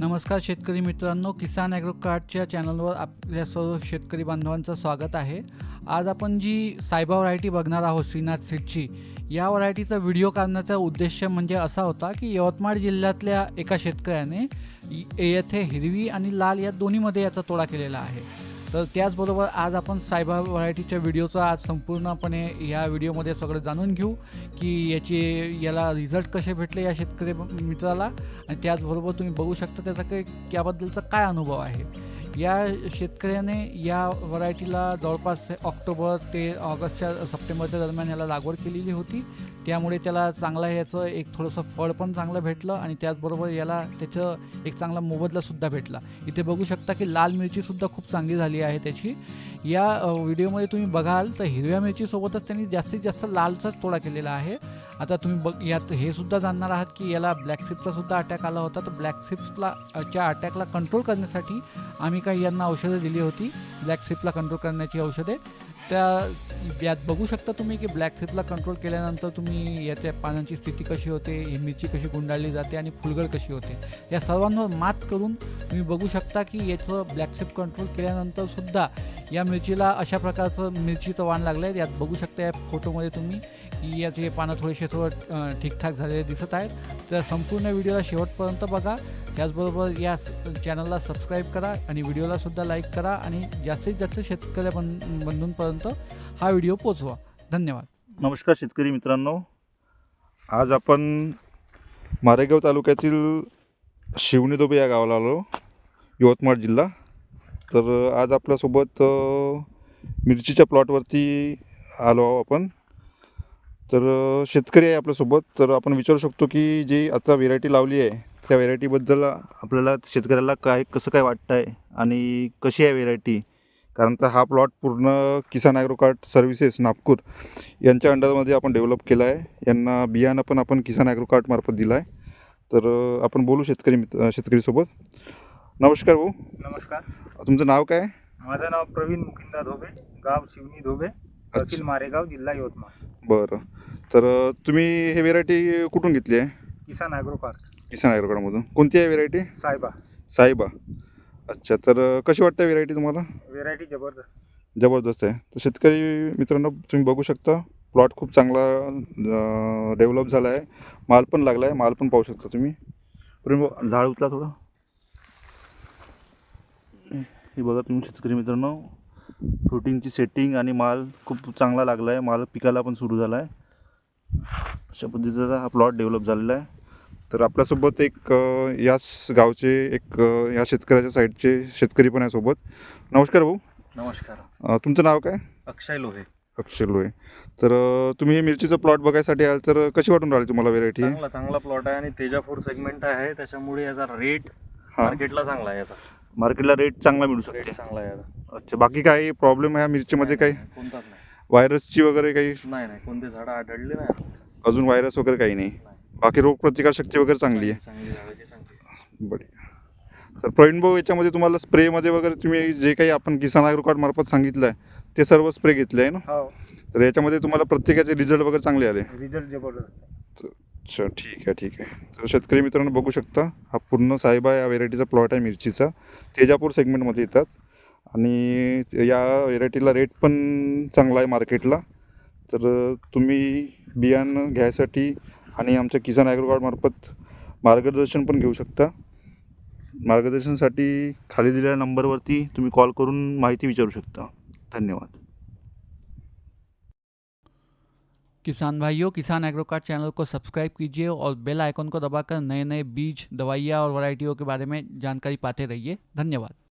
नमस्कार शेतकरी मित्रांनो, किसान ॲग्रो कार्डच्या चॅनलवर आपल्या सर्व शेतकरी बांधवांचं स्वागत आहे. आज आपण जी सायबा व्हरायटी बघणार आहोत श्रीनाथ सीडची, या व्हरायटीचा व्हिडिओ काढण्याचा उद्देश म्हणजे असा होता की यवतमाळ जिल्ह्यातल्या एका शेतकऱ्याने येथे हिरवी आणि लाल या दोन्हीमध्ये याचा तोडा केलेला आहे. तर त्याचबरोबर आज आपण सायबा व्हरायटीच्या व्हिडिओचा आज संपूर्णपणे या व्हिडिओमध्ये सगळं जाणून घेऊ की याला रिझल्ट कसे भेटले या शेतकरी मित्राला, आणि त्याचबरोबर तुम्ही बघू शकता त्याचा याबद्दलचा काय अनुभव आहे. या शेतकऱ्याने या व्हरायटीला जवळपास ऑक्टोबर ते ऑगस्टच्या सप्टेंबरच्या दरम्यान याला लागवड केलेली होती. त्यामुळे त्याला चांगलं याचं एक थोडंसं फळ पण चांगलं भेटलं आणि त्याचबरोबर याला त्याचं एक चांगला मोबदलासुद्धा भेटला. इथे बघू शकता की लाल मिरचीसुद्धा खूप चांगली झाली आहे त्याची. या व्हिडिओमध्ये तुम्ही बघाल तर हिरव्या मिरचीसोबतच त्यांनी जास्तीत जास्त लालचाच तोडा केलेला आहे. आता तुम्ही यात हे सुद्धा जाणणार आहात की याला ब्लॅक स्ट्रिपचासुद्धा अटॅक आला होता. तर ब्लॅक स्ट्रिप्सच्या अटॅकला कंट्रोल करण्यासाठी आम्ही काही यांना औषधं दिली होती, ब्लॅक स्ट्रिपला कंट्रोल करण्याची औषधे. यात बघू शकता तुम्ही की ब्लॅक स्ट्रिपला कंट्रोल केल्यानंतर तुम्ही याच्या पानांची स्थिती कशी होते, ही मिरची कशी गुंडाळली जाते आणि फुलगळ कशी होते, या सर्वांवर मात करून तुम्ही बघू शकता की याचं ब्लॅक स्ट्रिप कंट्रोल केल्यानंतरसुद्धा या मिरचीला अशा प्रकारचं मिरचीचं वाण लागलं आहे. यात बघू शकता या फोटोमध्ये तुम्ही की याचे पानं थोडं ठीकठाक झालेले दिसत आहेत. तर संपूर्ण व्हिडिओला शेवटपर्यंत बघा. त्याचबरोबर या चॅनलला सबस्क्राईब करा आणि व्हिडिओलासुद्धा लाईक करा आणि जास्तीत जास्त शेतकरी बंधूंपर्यंत हा व्हिडिओ पोचवा. धन्यवाद. नमस्कार शेतकरी मित्रांनो, आज आपण मारेगाव तालुक्यातील शिवणी धोबे या गावाला आलो, यवतमाळ जिल्हा. तर आज आपल्यासोबत मिरचीच्या प्लॉटवरती आलो आहो आपण. तर शेतकरी आहे आपल्यासोबत. तर आपण विचारू शकतो की जी आता व्हेरायटी लावली आहे त्या व्हेरायटीबद्दल आपल्याला शेतकऱ्याला कसं काय वाटतं आहे आणि कशी आहे व्हेरायटी. कारण तर हा प्लॉट पूर्ण किसान ॲग्रो कार्ड सर्व्हिसेस नागपूर यांच्या अंडरमध्ये आपण डेव्हलप केला आहे. यांना बियाणं पण आपण किसान ॲग्रो कार्डमार्फत दिलं आहे. तर आपण बोलू शेतकरीसोबत. नमस्कार भाऊ. नमस्कार. तुमचं नाव काय? माझं नाव प्रवीण मुकिंदा धोबे, गाव शिवणी धोबे, तहसील मारेगाव, जिल्हा यवतमाळ. बरं. तर तुम्ही हे व्हेरायटी कुठून घेतली आहे? किसान ॲग्रो कार्ड. किसान ॲग्रो कार्डमधून. कोणती आहे व्हेरायटी? सायबा. सायबा. अच्छा. तर कशी वाटते व्हेरायटी तुम्हाला? व्हेरायटी जबरदस्त. जबरदस्त आहे. तर शेतकरी मित्रांनो, तुम्ही बघू शकता प्लॉट खूप चांगला डेव्हलप झाला आहे. माल पण लागला आहे. माल पण पाहू शकता तुम्ही. झाड उचला थोडं. हे बघा तुम्ही शेतकरी मित्रांनो, फ्रुटिंगची सेटिंग आणि माल खूप चांगला लागला आहे. माल पिकाला पण सुरू झाला आहे. अशा पद्धतीचा हा प्लॉट डेव्हलप झालेला आहे. तर आपल्यासोबत एक याच गावचे एक या शेतकऱ्याच्या साईडचे शेतकरी पण आहे सोबत. नमस्कार भाऊ. नमस्कार. तुमचं नाव काय? अक्षय लोहे. अक्षय लोहे. तर तुम्ही हे मिरचीचं प्लॉट बघायसाठी आल, तर कशी वाटून राहिली तुम्हाला व्हेरायटी? चांगला प्लॉट आहे आणि तेजापूर सेगमेंट आहे, त्याच्यामुळे याचा रेट मार्केटला चांगला आहे. याचा मार्केटला रेट चांगला मिळू शकते. चांगला आहे याचा. अच्छा. बाकी काही प्रॉब्लेम आहे मिरचीमध्ये? काही कोणताच नाही. व्हायरसची वगैरे काही? नाही, कोणते झाडं आढळले नाही अजून व्हायरस वगैरे काही नाही. बाकी रोगप्रतिकारशक्ती वगैरे चांगली आहे. चांगली झाडाची चांगली. बढिया. तर प्रवीण भाऊ, याच्यामध्ये तुम्हाला स्प्रेमध्ये वगैरे तुम्ही जे काही आपण किसान ॲग्रो कार्ड मार्फत सांगितलं आहे ते सर्व स्प्रे घेतले आहे ना? हो. तर याच्यामध्ये तुम्हाला प्रत्येकाचे रिझल्ट वगैरे चांगले आले? रिझल्ट जबरदस्त. अच्छा. ठीक आहे. तर शेतकरी मित्रांनो बघू शकता, हा पूर्ण सायबा या व्हेरायटीचा प्लॉट आहे मिरचीचा. तेजापूर सेगमेंटमध्ये येतात आणि या व्हेरायटीला रेट पण चांगला आहे मार्केटला. तर तुम्ही बियाणं घ्यायसाठी आणि आमच्या किसान ॲग्रो कार्डमार्फत मार्गदर्शन पण घेऊ शकता. मार्गदर्शनासाठी खाली दिलेल्या नंबरवरती तुम्ही कॉल करून माहिती विचारू शकता. धन्यवाद. किसान भाइयों, किसान एग्रो कार्ड चैनल को सब्सक्राइब कीजिए और बेल आइकन को दबाकर नए नए बीज, दवाइयाँ और वैरायटियों के बारे में जानकारी पाते रहिए. धन्यवाद.